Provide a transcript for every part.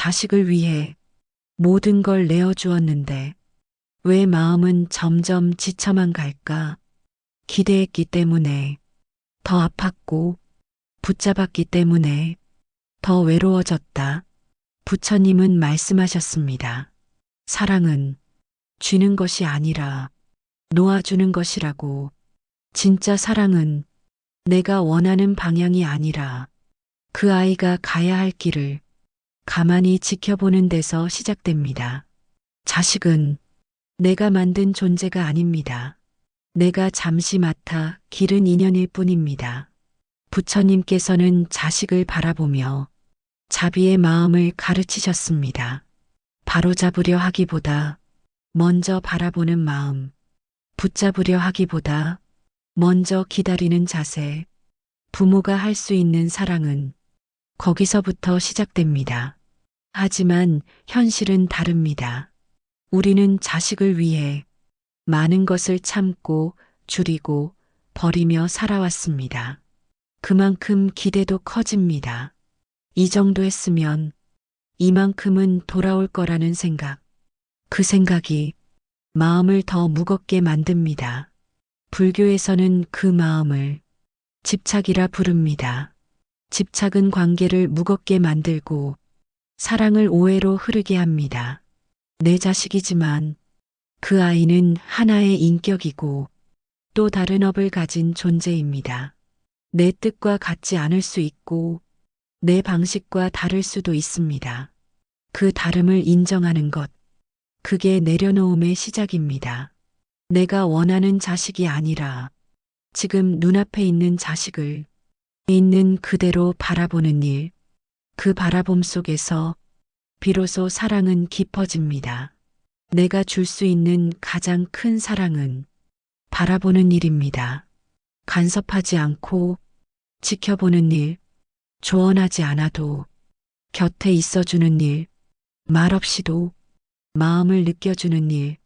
자식을 위해 모든 걸 내어주었는데 왜 마음은 점점 지쳐만 갈까? 기대했기 때문에 더 아팠고 붙잡았기 때문에 더 외로워졌다. 부처님은 말씀하셨습니다. 사랑은 쥐는 것이 아니라 놓아주는 것이라고. 진짜 사랑은 내가 원하는 방향이 아니라 그 아이가 가야 할 길을 가만히 지켜보는 데서 시작됩니다. 자식은 내가 만든 존재가 아닙니다. 내가 잠시 맡아 기른 인연일 뿐입니다. 부처님께서는 자식을 바라보며 자비의 마음을 가르치셨습니다. 바로잡으려 하기보다 먼저 바라보는 마음, 붙잡으려 하기보다 먼저 기다리는 자세, 부모가 할 수 있는 사랑은 거기서부터 시작됩니다. 하지만 현실은 다릅니다. 우리는 자식을 위해 많은 것을 참고 줄이고 버리며 살아왔습니다. 그만큼 기대도 커집니다. 이 정도 했으면 이만큼은 돌아올 거라는 생각. 그 생각이 마음을 더 무겁게 만듭니다. 불교에서는 그 마음을 집착이라 부릅니다. 집착은 관계를 무겁게 만들고 사랑을 오해로 흐르게 합니다. 내 자식이지만 그 아이는 하나의 인격이고 또 다른 업을 가진 존재입니다. 내 뜻과 같지 않을 수 있고 내 방식과 다를 수도 있습니다. 그 다름을 인정하는 것, 그게 내려놓음의 시작입니다. 내가 원하는 자식이 아니라 지금 눈앞에 있는 자식을 있는 그대로 바라보는 일, 그 바라봄 속에서 비로소 사랑은 깊어집니다. 내가 줄 수 있는 가장 큰 사랑은 바라보는 일입니다. 간섭하지 않고 지켜보는 일, 조언하지 않아도 곁에 있어주는 일, 말없이도 마음을 느껴주는 일,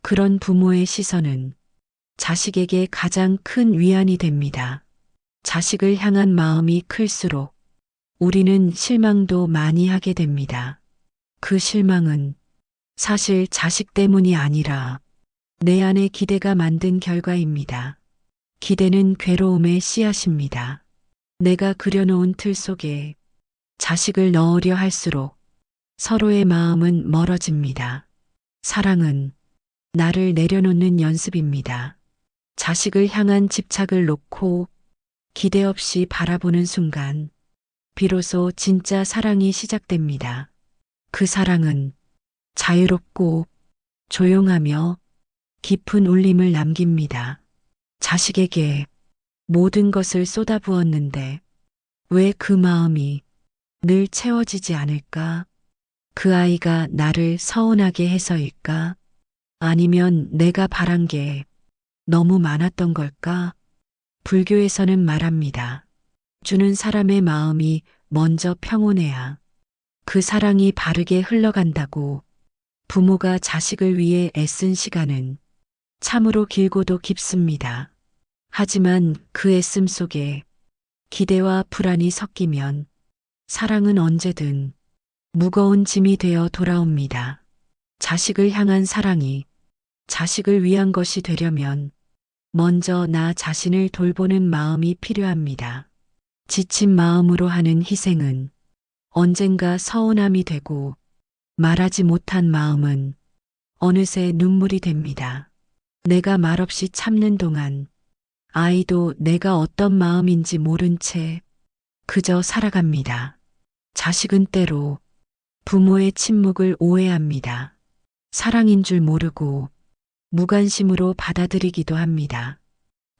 그런 부모의 시선은 자식에게 가장 큰 위안이 됩니다. 자식을 향한 마음이 클수록 우리는 실망도 많이 하게 됩니다. 그 실망은 사실 자식 때문이 아니라 내 안의 기대가 만든 결과입니다. 기대는 괴로움의 씨앗입니다. 내가 그려놓은 틀 속에 자식을 넣으려 할수록 서로의 마음은 멀어집니다. 사랑은 나를 내려놓는 연습입니다. 자식을 향한 집착을 놓고 기대 없이 바라보는 순간 비로소 진짜 사랑이 시작됩니다. 그 사랑은 자유롭고 조용하며 깊은 울림을 남깁니다. 자식에게 모든 것을 쏟아부었는데 왜 그 마음이 늘 채워지지 않을까? 그 아이가 나를 서운하게 해서일까? 아니면 내가 바란 게 너무 많았던 걸까? 불교에서는 말합니다. 주는 사람의 마음이 먼저 평온해야 그 사랑이 바르게 흘러간다고. 부모가 자식을 위해 애쓴 시간은 참으로 길고도 깊습니다. 하지만 그 애씀 속에 기대와 불안이 섞이면 사랑은 언제든 무거운 짐이 되어 돌아옵니다. 자식을 향한 사랑이 자식을 위한 것이 되려면 먼저 나 자신을 돌보는 마음이 필요합니다. 지친 마음으로 하는 희생은 언젠가 서운함이 되고 말하지 못한 마음은 어느새 눈물이 됩니다. 내가 말없이 참는 동안 아이도 내가 어떤 마음인지 모른 채 그저 살아갑니다. 자식은 때로 부모의 침묵을 오해합니다. 사랑인 줄 모르고 무관심으로 받아들이기도 합니다.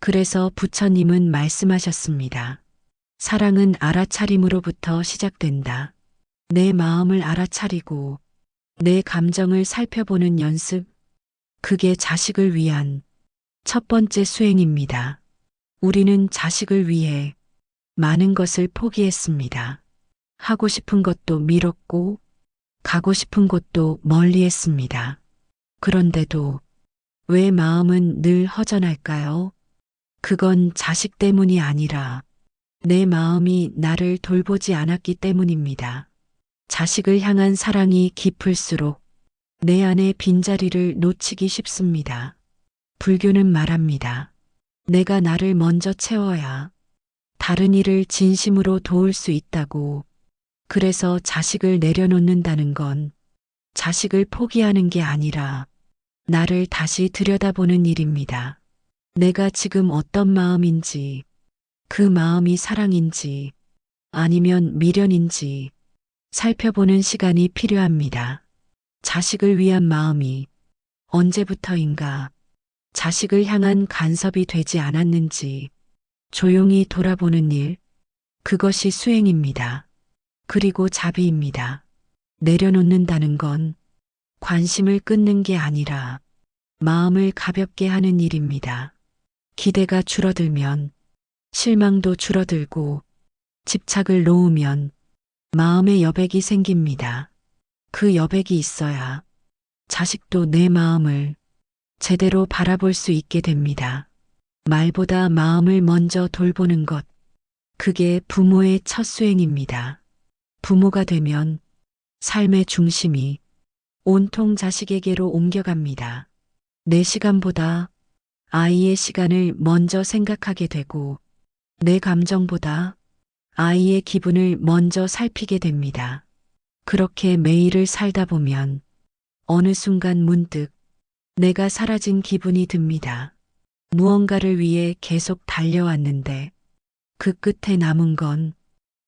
그래서 부처님은 말씀하셨습니다. 사랑은 알아차림으로부터 시작된다. 내 마음을 알아차리고 내 감정을 살펴보는 연습, 그게 자식을 위한 첫 번째 수행입니다. 우리는 자식을 위해 많은 것을 포기했습니다. 하고 싶은 것도 미뤘고 가고 싶은 곳도 멀리했습니다. 그런데도 왜 마음은 늘 허전할까요? 그건 자식 때문이 아니라 내 마음이 나를 돌보지 않았기 때문입니다. 자식을 향한 사랑이 깊을수록 내 안의 빈자리를 놓치기 쉽습니다. 불교는 말합니다. 내가 나를 먼저 채워야 다른 이를 진심으로 도울 수 있다고. 그래서 자식을 내려놓는다는 건 자식을 포기하는 게 아니라 나를 다시 들여다보는 일입니다. 내가 지금 어떤 마음인지, 그 마음이 사랑인지 아니면 미련인지 살펴보는 시간이 필요합니다. 자식을 위한 마음이 언제부터인가 자식을 향한 간섭이 되지 않았는지 조용히 돌아보는 일, 그것이 수행입니다. 그리고 자비입니다. 내려놓는다는 건 관심을 끊는 게 아니라 마음을 가볍게 하는 일입니다. 기대가 줄어들면 실망도 줄어들고 집착을 놓으면 마음의 여백이 생깁니다. 그 여백이 있어야 자식도 내 마음을 제대로 바라볼 수 있게 됩니다. 말보다 마음을 먼저 돌보는 것, 그게 부모의 첫 수행입니다. 부모가 되면 삶의 중심이 온통 자식에게로 옮겨갑니다. 내 시간보다 아이의 시간을 먼저 생각하게 되고 내 감정보다 아이의 기분을 먼저 살피게 됩니다. 그렇게 매일을 살다 보면 어느 순간 문득 내가 사라진 기분이 듭니다. 무언가를 위해 계속 달려왔는데 그 끝에 남은 건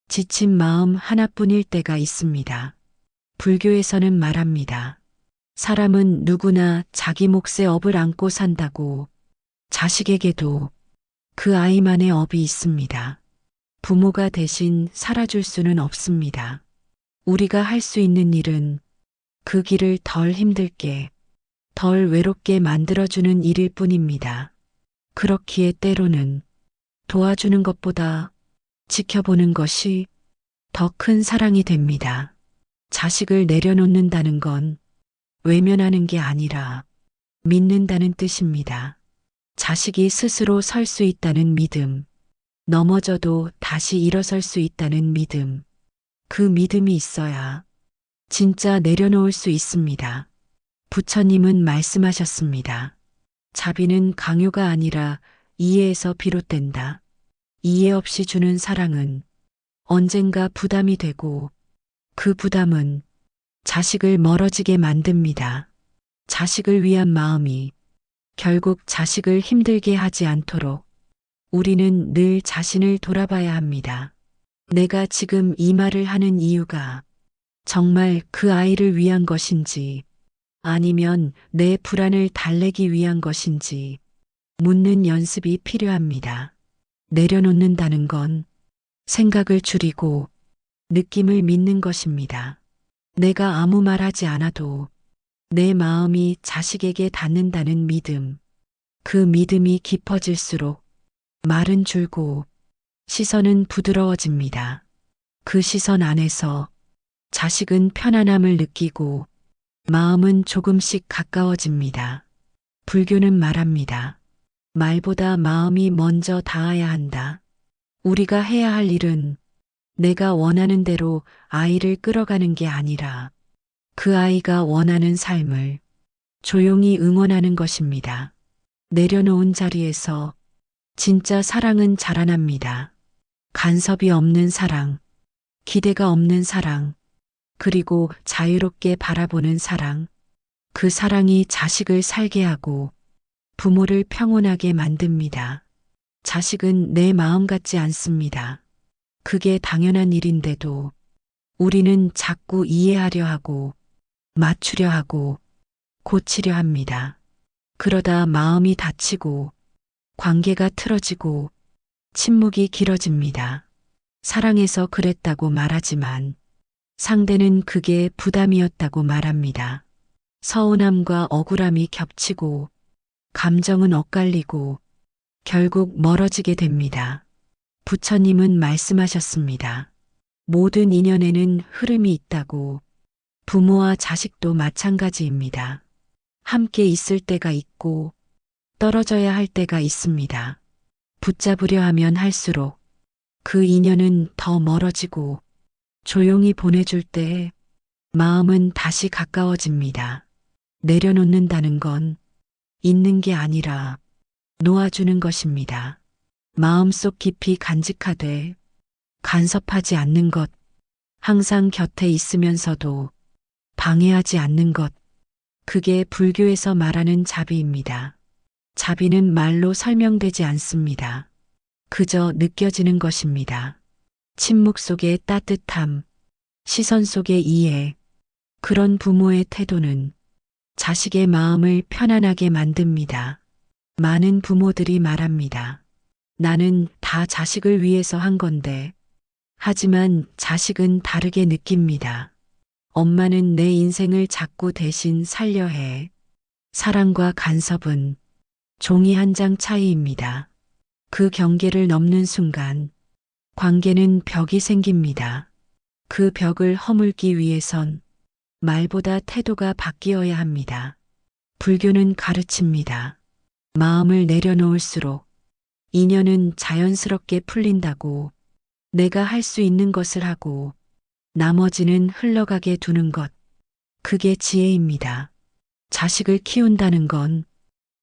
지친 마음 하나뿐일 때가 있습니다. 불교에서는 말합니다. 사람은 누구나 자기 몫의 업을 안고 산다고. 자식에게도 그 아이만의 업이 있습니다. 부모가 대신 살아줄 수는 없습니다. 우리가 할 수 있는 일은 그 길을 덜 힘들게, 덜 외롭게 만들어주는 일일 뿐입니다. 그렇기에 때로는 도와주는 것보다 지켜보는 것이 더 큰 사랑이 됩니다. 자식을 내려놓는다는 건 외면하는 게 아니라 믿는다는 뜻입니다. 자식이 스스로 설 수 있다는 믿음, 넘어져도 다시 일어설 수 있다는 믿음, 그 믿음이 있어야 진짜 내려놓을 수 있습니다. 부처님은 말씀하셨습니다. 자비는 강요가 아니라 이해에서 비롯된다. 이해 없이 주는 사랑은 언젠가 부담이 되고 그 부담은 자식을 멀어지게 만듭니다. 자식을 위한 마음이 결국 자식을 힘들게 하지 않도록 우리는 늘 자신을 돌아봐야 합니다. 내가 지금 이 말을 하는 이유가 정말 그 아이를 위한 것인지 아니면 내 불안을 달래기 위한 것인지 묻는 연습이 필요합니다. 내려놓는다는 건 생각을 줄이고 느낌을 믿는 것입니다. 내가 아무 말 하지 않아도 내 마음이 자식에게 닿는다는 믿음, 그 믿음이 깊어질수록 말은 줄고 시선은 부드러워집니다. 그 시선 안에서 자식은 편안함을 느끼고 마음은 조금씩 가까워집니다. 불교는 말합니다. 말보다 마음이 먼저 닿아야 한다. 우리가 해야 할 일은 내가 원하는 대로 아이를 끌어가는 게 아니라 그 아이가 원하는 삶을 조용히 응원하는 것입니다. 내려놓은 자리에서 진짜 사랑은 자라납니다. 간섭이 없는 사랑, 기대가 없는 사랑, 그리고 자유롭게 바라보는 사랑. 그 사랑이 자식을 살게 하고 부모를 평온하게 만듭니다. 자식은 내 마음 같지 않습니다. 그게 당연한 일인데도 우리는 자꾸 이해하려 하고 맞추려 하고 고치려 합니다. 그러다 마음이 다치고 관계가 틀어지고 침묵이 길어집니다. 사랑해서 그랬다고 말하지만 상대는 그게 부담이었다고 말합니다. 서운함과 억울함이 겹치고 감정은 엇갈리고 결국 멀어지게 됩니다. 부처님은 말씀하셨습니다. 모든 인연에는 흐름이 있다고. 부모와 자식도 마찬가지입니다. 함께 있을 때가 있고 떨어져야 할 때가 있습니다. 붙잡으려 하면 할수록 그 인연은 더 멀어지고 조용히 보내줄 때 마음은 다시 가까워집니다. 내려놓는다는 건 있는 게 아니라 놓아주는 것입니다. 마음속 깊이 간직하되 간섭하지 않는 것, 항상 곁에 있으면서도 방해하지 않는 것, 그게 불교에서 말하는 자비입니다. 자비는 말로 설명되지 않습니다. 그저 느껴지는 것입니다. 침묵 속의 따뜻함, 시선 속의 이해, 그런 부모의 태도는 자식의 마음을 편안하게 만듭니다. 많은 부모들이 말합니다. 나는 다 자식을 위해서 한 건데, 하지만 자식은 다르게 느낍니다. 엄마는 내 인생을 자꾸 대신 살려 해. 사랑과 간섭은 종이 한 장 차이입니다. 그 경계를 넘는 순간 관계는 벽이 생깁니다. 그 벽을 허물기 위해선 말보다 태도가 바뀌어야 합니다. 불교는 가르칩니다. 마음을 내려놓을수록 인연은 자연스럽게 풀린다고. 내가 할 수 있는 것을 하고 나머지는 흘러가게 두는 것. 그게 지혜입니다. 자식을 키운다는 건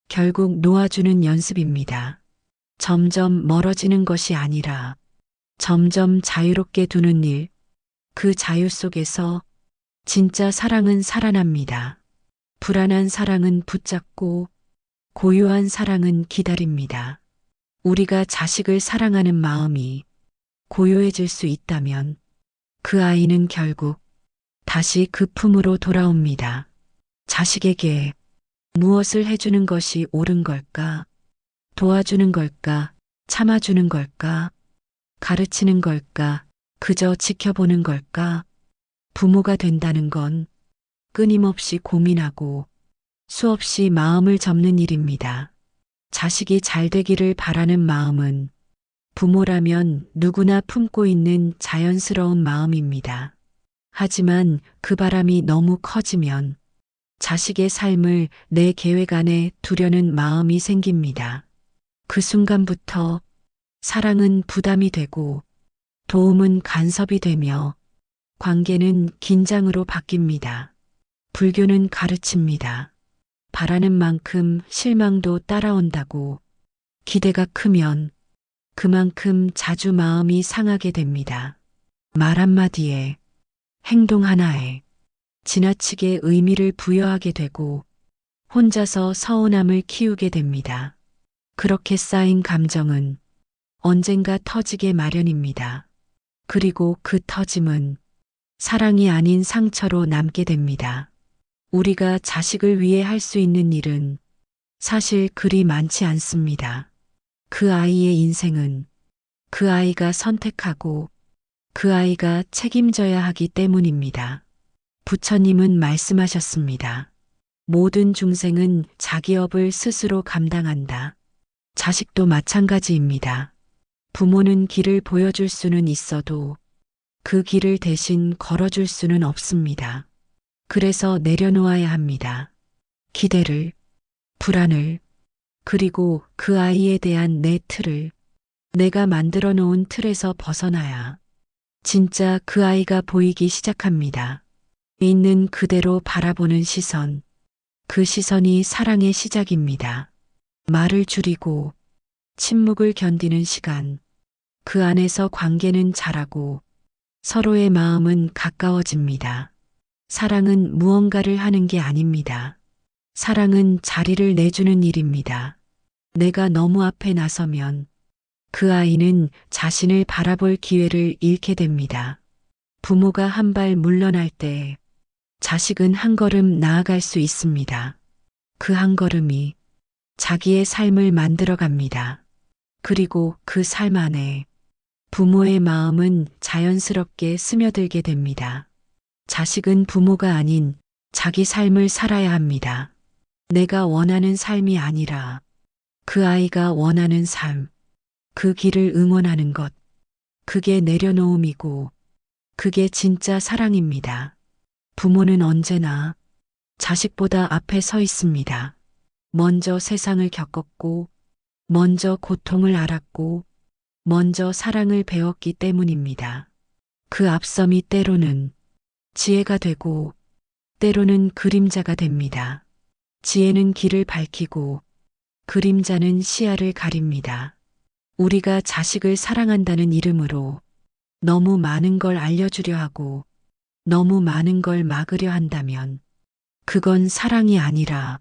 결국 놓아주는 연습입니다. 점점 멀어지는 것이 아니라 점점 자유롭게 두는 일. 그 자유 속에서 진짜 사랑은 살아납니다. 불안한 사랑은 붙잡고 고요한 사랑은 기다립니다. 우리가 자식을 사랑하는 마음이 고요해질 수 있다면 그 아이는 결국 다시 그 품으로 돌아옵니다. 자식에게 무엇을 해주는 것이 옳은 걸까? 도와주는 걸까? 참아주는 걸까? 가르치는 걸까? 그저 지켜보는 걸까? 부모가 된다는 건 끊임없이 고민하고 수없이 마음을 접는 일입니다. 자식이 잘 되기를 바라는 마음은 부모라면 누구나 품고 있는 자연스러운 마음입니다. 하지만 그 바람이 너무 커지면 자식의 삶을 내 계획 안에 두려는 마음이 생깁니다. 그 순간부터 사랑은 부담이 되고 도움은 간섭이 되며 관계는 긴장으로 바뀝니다. 불교는 가르칩니다. 바라는 만큼 실망도 따라온다고. 기대가 크면 그만큼 자주 마음이 상하게 됩니다. 말 한마디에, 행동 하나에 지나치게 의미를 부여하게 되고 혼자서 서운함을 키우게 됩니다. 그렇게 쌓인 감정은 언젠가 터지게 마련입니다. 그리고 그 터짐은 사랑이 아닌 상처로 남게 됩니다. 우리가 자식을 위해 할 수 있는 일은 사실 그리 많지 않습니다. 그 아이의 인생은 그 아이가 선택하고 그 아이가 책임져야 하기 때문입니다. 부처님은 말씀하셨습니다. 모든 중생은 자기 업을 스스로 감당한다. 자식도 마찬가지입니다. 부모는 길을 보여줄 수는 있어도 그 길을 대신 걸어줄 수는 없습니다. 그래서 내려놓아야 합니다. 기대를, 불안을, 그리고 그 아이에 대한 내 틀을. 내가 만들어 놓은 틀에서 벗어나야 진짜 그 아이가 보이기 시작합니다. 있는 그대로 바라보는 시선. 그 시선이 사랑의 시작입니다. 말을 줄이고 침묵을 견디는 시간. 그 안에서 관계는 자라고 서로의 마음은 가까워집니다. 사랑은 무언가를 하는 게 아닙니다. 사랑은 자리를 내주는 일입니다. 내가 너무 앞에 나서면 그 아이는 자신을 바라볼 기회를 잃게 됩니다. 부모가 한 발 물러날 때 자식은 한 걸음 나아갈 수 있습니다. 그 한 걸음이 자기의 삶을 만들어 갑니다. 그리고 그 삶 안에 부모의 마음은 자연스럽게 스며들게 됩니다. 자식은 부모가 아닌 자기 삶을 살아야 합니다. 내가 원하는 삶이 아니라 그 아이가 원하는 삶, 그 길을 응원하는 것, 그게 내려놓음이고 그게 진짜 사랑입니다. 부모는 언제나 자식보다 앞에 서 있습니다. 먼저 세상을 겪었고, 먼저 고통을 알았고, 먼저 사랑을 배웠기 때문입니다. 그 앞섬이 때로는 지혜가 되고 때로는 그림자가 됩니다. 지혜는 길을 밝히고 그림자는 시야를 가립니다. 우리가 자식을 사랑한다는 이름으로 너무 많은 걸 알려주려 하고 너무 많은 걸 막으려 한다면 그건 사랑이 아니라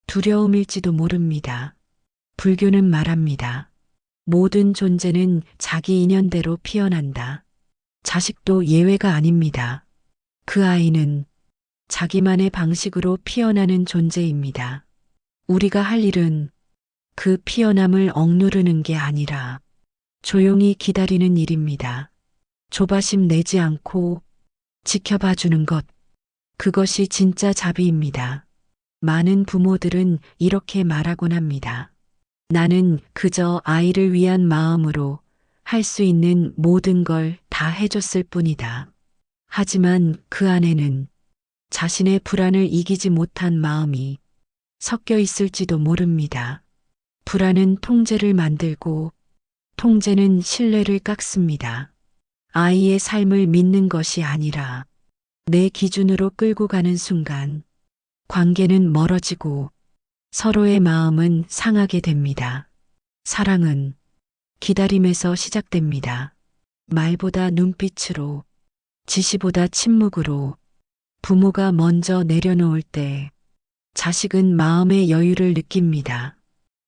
두려움일지도 모릅니다. 불교는 말합니다. 모든 존재는 자기 인연대로 피어난다. 자식도 예외가 아닙니다. 그 아이는 자기만의 방식으로 피어나는 존재입니다. 우리가 할 일은 그 피어남을 억누르는 게 아니라 조용히 기다리는 일입니다. 조바심 내지 않고 지켜봐 주는 것, 그것이 진짜 자비입니다. 많은 부모들은 이렇게 말하곤 합니다. 나는 그저 아이를 위한 마음으로 할 수 있는 모든 걸 다 해줬을 뿐이다. 하지만 그 안에는 자신의 불안을 이기지 못한 마음이 섞여 있을지도 모릅니다. 불안은 통제를 만들고 통제는 신뢰를 깎습니다. 아이의 삶을 믿는 것이 아니라 내 기준으로 끌고 가는 순간 관계는 멀어지고 서로의 마음은 상하게 됩니다. 사랑은 기다림에서 시작됩니다. 말보다 눈빛으로, 지시보다 침묵으로 부모가 먼저 내려놓을 때 자식은 마음의 여유를 느낍니다.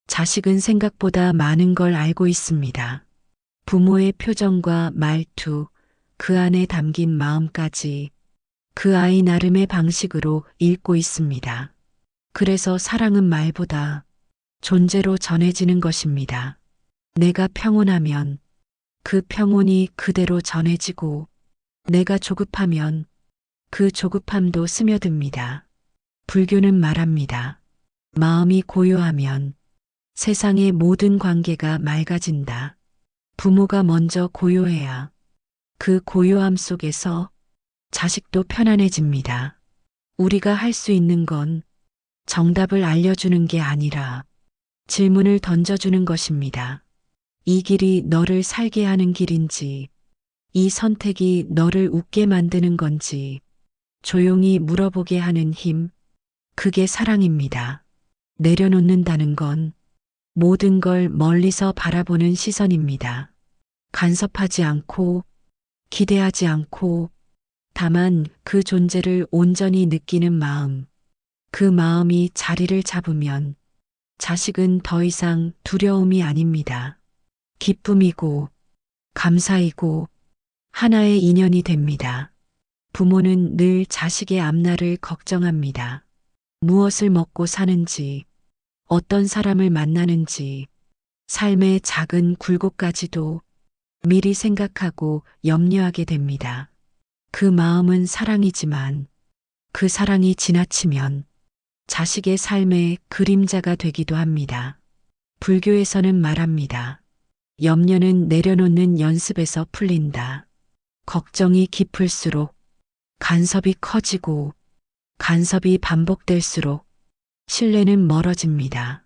자식은 생각보다 많은 걸 알고 있습니다. 부모의 표정과 말투, 그 안에 담긴 마음까지 그 아이 나름의 방식으로 읽고 있습니다. 그래서 사랑은 말보다 존재로 전해지는 것입니다. 내가 평온하면 그 평온이 그대로 전해지고 내가 조급하면 그 조급함도 스며듭니다. 불교는 말합니다. 마음이 고요하면 세상의 모든 관계가 맑아진다. 부모가 먼저 고요해야 그 고요함 속에서 자식도 편안해집니다. 우리가 할 수 있는 건 정답을 알려주는 게 아니라 질문을 던져주는 것입니다. 이 길이 너를 살게 하는 길인지, 이 선택이 너를 웃게 만드는 건지 조용히 물어보게 하는 힘, 그게 사랑입니다. 내려놓는다는 건 모든 걸 멀리서 바라보는 시선입니다. 간섭하지 않고, 기대하지 않고, 다만 그 존재를 온전히 느끼는 마음, 그 마음이 자리를 잡으면 자식은 더 이상 두려움이 아닙니다. 기쁨이고, 감사이고, 하나의 인연이 됩니다. 부모는 늘 자식의 앞날을 걱정합니다. 무엇을 먹고 사는지, 어떤 사람을 만나는지, 삶의 작은 굴곡까지도 미리 생각하고 염려하게 됩니다. 그 마음은 사랑이지만 그 사랑이 지나치면 자식의 삶의 그림자가 되기도 합니다. 불교에서는 말합니다. 염려는 내려놓는 연습에서 풀린다. 걱정이 깊을수록 간섭이 커지고 간섭이 반복될수록 신뢰는 멀어집니다.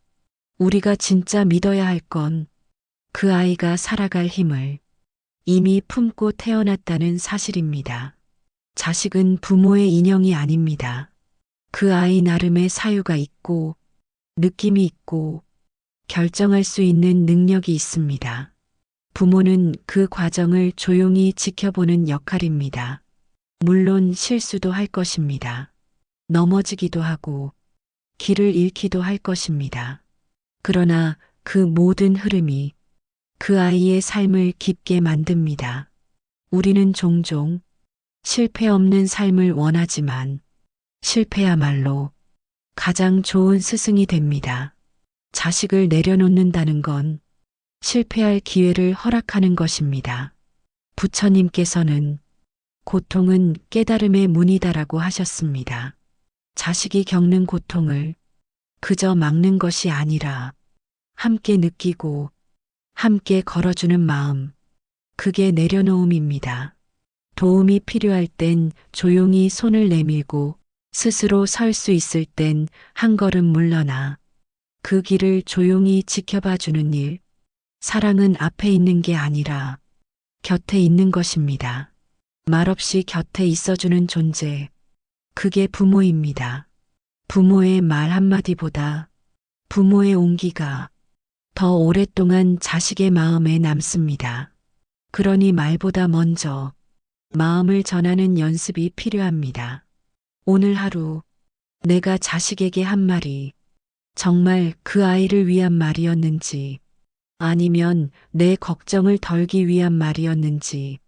우리가 진짜 믿어야 할 건 그 아이가 살아갈 힘을 이미 품고 태어났다는 사실입니다. 자식은 부모의 인형이 아닙니다. 그 아이 나름의 사유가 있고 느낌이 있고 결정할 수 있는 능력이 있습니다. 부모는 그 과정을 조용히 지켜보는 역할입니다. 물론 실수도 할 것입니다. 넘어지기도 하고 길을 잃기도 할 것입니다. 그러나 그 모든 흐름이 그 아이의 삶을 깊게 만듭니다. 우리는 종종 실패 없는 삶을 원하지만 실패야말로 가장 좋은 스승이 됩니다. 자식을 내려놓는다는 건 실패할 기회를 허락하는 것입니다. 부처님께서는 고통은 깨달음의 문이다라고 하셨습니다. 자식이 겪는 고통을 그저 막는 것이 아니라 함께 느끼고 함께 걸어주는 마음, 그게 내려놓음입니다. 도움이 필요할 땐 조용히 손을 내밀고 스스로 설 수 있을 땐 한 걸음 물러나 그 길을 조용히 지켜봐 주는 일, 사랑은 앞에 있는 게 아니라 곁에 있는 것입니다. 말없이 곁에 있어주는 존재. 그게 부모입니다. 부모의 말 한마디보다 부모의 온기가 더 오랫동안 자식의 마음에 남습니다. 그러니 말보다 먼저 마음을 전하는 연습이 필요합니다. 오늘 하루 내가 자식에게 한 말이 정말 그 아이를 위한 말이었는지 아니면 내 걱정을 덜기 위한 말이었는지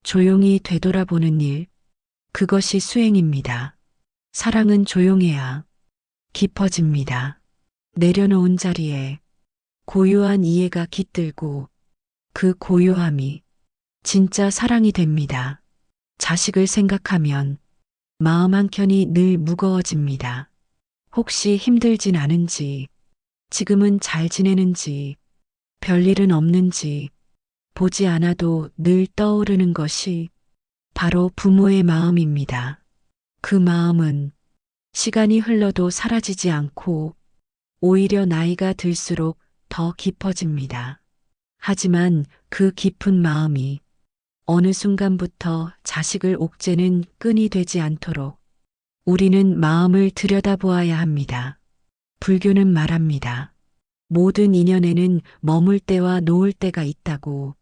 조용히 되돌아보는 일, 그것이 수행입니다. 사랑은 조용해야 깊어집니다. 내려놓은 자리에 고요한 이해가 깃들고 그 고요함이 진짜 사랑이 됩니다. 자식을 생각하면 마음 한켠이 늘 무거워집니다. 혹시 힘들진 않은지, 지금은 잘 지내는지, 별일은 없는지 보지 않아도 늘 떠오르는 것이 바로 부모의 마음입니다. 그 마음은 시간이 흘러도 사라지지 않고 오히려 나이가 들수록 더 깊어집니다. 하지만 그 깊은 마음이 어느 순간부터 자식을 옥죄는 끈이 되지 않도록 우리는 마음을 들여다보아야 합니다. 불교는 말합니다. 모든 인연에는 머물 때와 놓을 때가 있다고.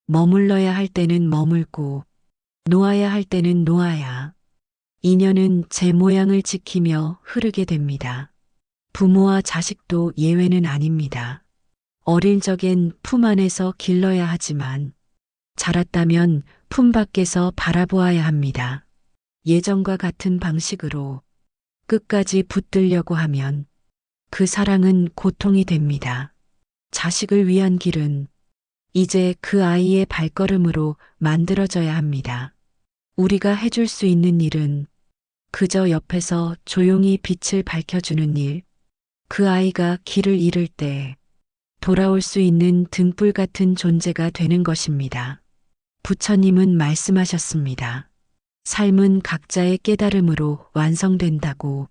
머물러야 할 때는 머물고 놓아야 할 때는 놓아야 인연은 제 모양을 지키며 흐르게 됩니다. 부모와 자식도 예외는 아닙니다. 어릴 적엔 품 안에서 길러야 하지만 자랐다면 품 밖에서 바라보아야 합니다. 예전과 같은 방식으로 끝까지 붙들려고 하면 그 사랑은 고통이 됩니다. 자식을 위한 길은 이제 그 아이의 발걸음으로 만들어져야 합니다. 우리가 해줄 수 있는 일은 그저 옆에서 조용히 빛을 밝혀주는 일, 그 아이가 길을 잃을 때 돌아올 수 있는 등불 같은 존재가 되는 것입니다. 부처님은 말씀하셨습니다. 삶은 각자의 깨달음으로 완성된다고.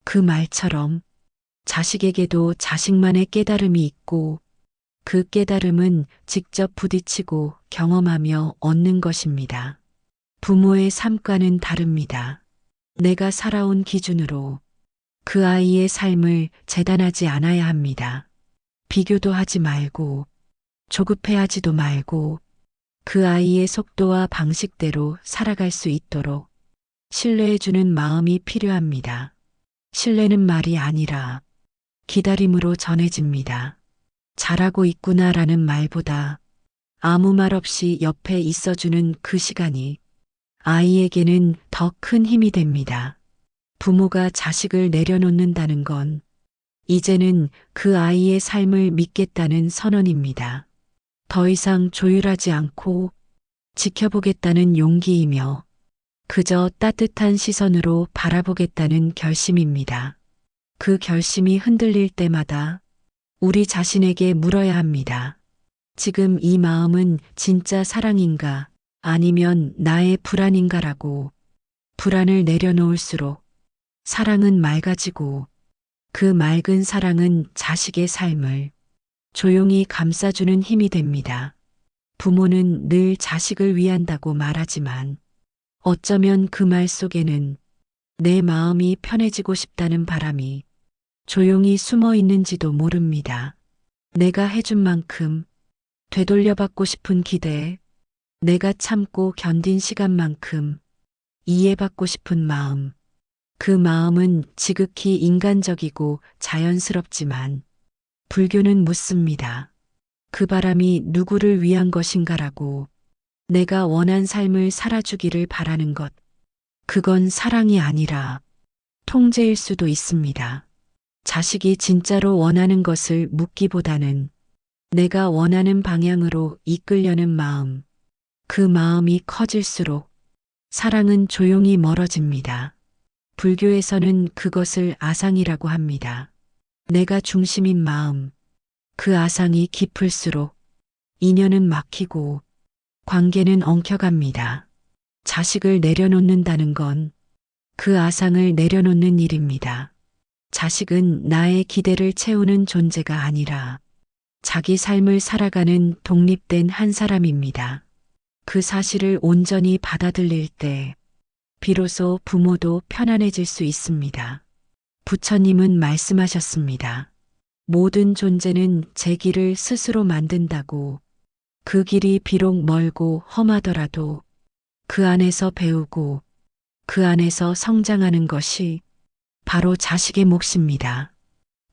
그 말처럼 자식에게도 자식만의 깨달음이 있고 그 깨달음은 직접 부딪히고 경험하며 얻는 것입니다. 부모의 삶과는 다릅니다. 내가 살아온 기준으로 그 아이의 삶을 재단하지 않아야 합니다. 비교도 하지 말고 조급해하지도 말고 그 아이의 속도와 방식대로 살아갈 수 있도록 신뢰해주는 마음이 필요합니다. 신뢰는 말이 아니라 기다림으로 전해집니다. 잘하고 있구나라는 말보다 아무 말 없이 옆에 있어주는 그 시간이 아이에게는 더 큰 힘이 됩니다. 부모가 자식을 내려놓는다는 건 이제는 그 아이의 삶을 믿겠다는 선언입니다. 더 이상 조율하지 않고 지켜보겠다는 용기이며 그저 따뜻한 시선으로 바라보겠다는 결심입니다. 그 결심이 흔들릴 때마다 우리 자신에게 물어야 합니다. 지금 이 마음은 진짜 사랑인가 아니면 나의 불안인가라고. 불안을 내려놓을수록 사랑은 맑아지고 그 맑은 사랑은 자식의 삶을 조용히 감싸주는 힘이 됩니다. 부모는 늘 자식을 위한다고 말하지만 어쩌면 그 말 속에는 내 마음이 편해지고 싶다는 바람이 조용히 숨어 있는지도 모릅니다. 내가 해준 만큼 되돌려받고 싶은 기대, 내가 참고 견딘 시간만큼 이해받고 싶은 마음, 그 마음은 지극히 인간적이고 자연스럽지만 불교는 묻습니다. 그 바람이 누구를 위한 것인가라고. 내가 원한 삶을 살아주기를 바라는 것, 그건 사랑이 아니라 통제일 수도 있습니다. 자식이 진짜로 원하는 것을 묻기보다는 내가 원하는 방향으로 이끌려는 마음, 그 마음이 커질수록 사랑은 조용히 멀어집니다. 불교에서는 그것을 아상이라고 합니다. 내가 중심인 마음, 그 아상이 깊을수록 인연은 막히고 관계는 엉켜갑니다. 자식을 내려놓는다는 건 그 아상을 내려놓는 일입니다. 자식은 나의 기대를 채우는 존재가 아니라 자기 삶을 살아가는 독립된 한 사람입니다. 그 사실을 온전히 받아들일 때 비로소 부모도 편안해질 수 있습니다. 부처님은 말씀하셨습니다. 모든 존재는 제 길을 스스로 만든다고. 그 길이 비록 멀고 험하더라도 그 안에서 배우고 그 안에서 성장하는 것이 바로 자식의 몫입니다.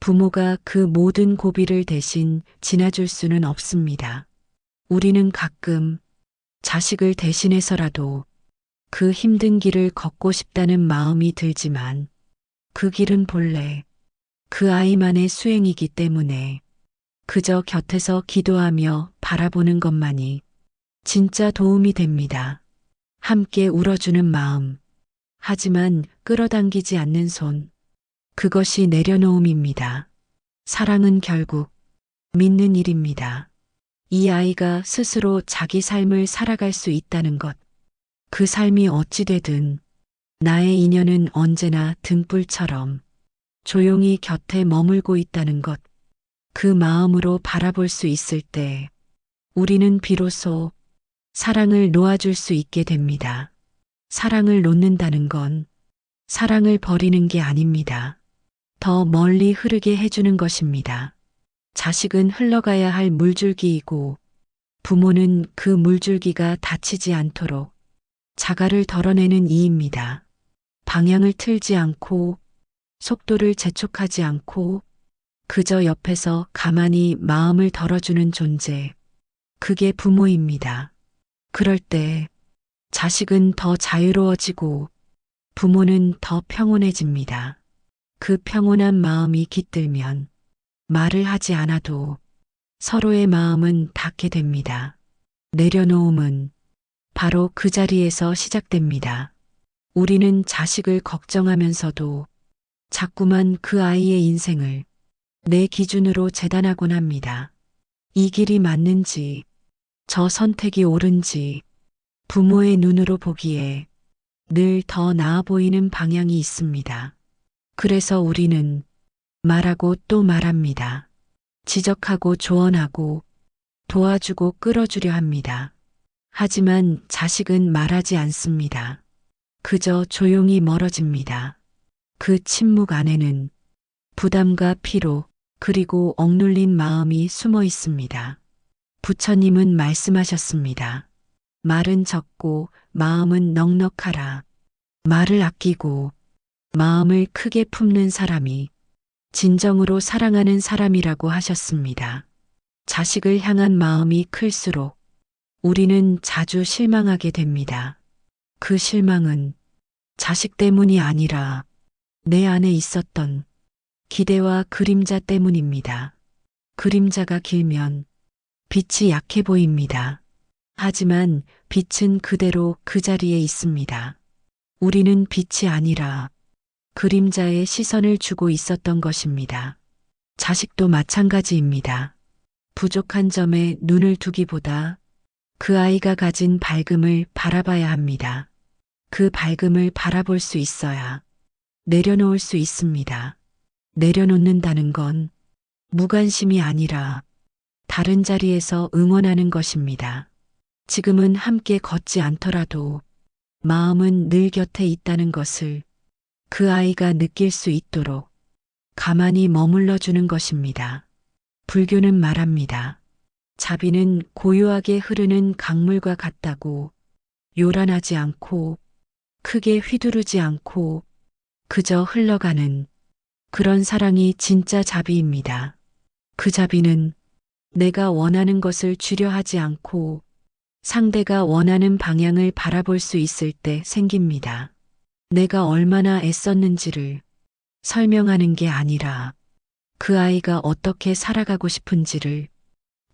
부모가 그 모든 고비를 대신 지나줄 수는 없습니다. 우리는 가끔 자식을 대신해서라도 그 힘든 길을 걷고 싶다는 마음이 들지만 그 길은 본래 그 아이만의 수행이기 때문에 그저 곁에서 기도하며 바라보는 것만이 진짜 도움이 됩니다. 함께 울어주는 마음, 하지만 끌어당기지 않는 손, 그것이 내려놓음입니다. 사랑은 결국 믿는 일입니다. 이 아이가 스스로 자기 삶을 살아갈 수 있다는 것, 그 삶이 어찌되든 나의 인연은 언제나 등불처럼 조용히 곁에 머물고 있다는 것, 그 마음으로 바라볼 수 있을 때 우리는 비로소 사랑을 놓아줄 수 있게 됩니다. 사랑을 놓는다는 건 사랑을 버리는 게 아닙니다. 더 멀리 흐르게 해주는 것입니다. 자식은 흘러가야 할 물줄기이고 부모는 그 물줄기가 닫히지 않도록 자갈을 덜어내는 이입니다. 방향을 틀지 않고 속도를 재촉하지 않고 그저 옆에서 가만히 마음을 덜어주는 존재, 그게 부모입니다. 그럴 때 자식은 더 자유로워지고 부모는 더 평온해집니다. 그 평온한 마음이 깃들면 말을 하지 않아도 서로의 마음은 닿게 됩니다. 내려놓음은 바로 그 자리에서 시작됩니다. 우리는 자식을 걱정하면서도 자꾸만 그 아이의 인생을 내 기준으로 재단하곤 합니다. 이 길이 맞는지, 저 선택이 옳은지, 부모의 눈으로 보기에 늘 더 나아 보이는 방향이 있습니다. 그래서 우리는 말하고 또 말합니다. 지적하고 조언하고 도와주고 끌어주려 합니다. 하지만 자식은 말하지 않습니다. 그저 조용히 멀어집니다. 그 침묵 안에는 부담과 피로 그리고 억눌린 마음이 숨어 있습니다. 부처님은 말씀하셨습니다. 말은 적고 마음은 넉넉하라. 말을 아끼고 마음을 크게 품는 사람이 진정으로 사랑하는 사람이라고 하셨습니다. 자식을 향한 마음이 클수록 우리는 자주 실망하게 됩니다. 그 실망은 자식 때문이 아니라 내 안에 있었던 기대와 그림자 때문입니다. 그림자가 길면 빛이 약해 보입니다. 하지만 빛은 그대로 그 자리에 있습니다. 우리는 빛이 아니라 그림자에 시선을 주고 있었던 것입니다. 자식도 마찬가지입니다. 부족한 점에 눈을 두기보다 그 아이가 가진 밝음을 바라봐야 합니다. 그 밝음을 바라볼 수 있어야 내려놓을 수 있습니다. 내려놓는다는 건 무관심이 아니라 다른 자리에서 응원하는 것입니다. 지금은 함께 걷지 않더라도 마음은 늘 곁에 있다는 것을 그 아이가 느낄 수 있도록 가만히 머물러 주는 것입니다. 불교는 말합니다. 자비는 고요하게 흐르는 강물과 같다고. 요란하지 않고 크게 휘두르지 않고 그저 흘러가는 그런 사랑이 진짜 자비입니다. 그 자비는 내가 원하는 것을 주려 하지 않고 상대가 원하는 방향을 바라볼 수 있을 때 생깁니다. 내가 얼마나 애썼는지를 설명하는 게 아니라 그 아이가 어떻게 살아가고 싶은지를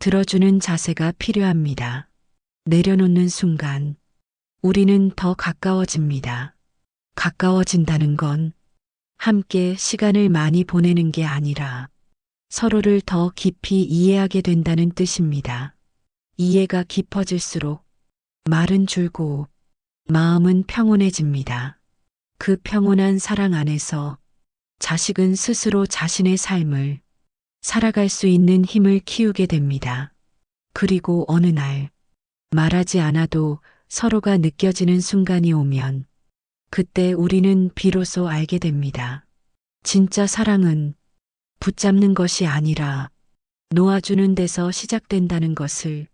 들어주는 자세가 필요합니다. 내려놓는 순간 우리는 더 가까워집니다. 가까워진다는 건 함께 시간을 많이 보내는 게 아니라 서로를 더 깊이 이해하게 된다는 뜻입니다. 이해가 깊어질수록 말은 줄고 마음은 평온해집니다. 그 평온한 사랑 안에서 자식은 스스로 자신의 삶을 살아갈 수 있는 힘을 키우게 됩니다. 그리고 어느 날 말하지 않아도 서로가 느껴지는 순간이 오면 그때 우리는 비로소 알게 됩니다. 진짜 사랑은 붙잡는 것이 아니라 놓아주는 데서 시작된다는 것을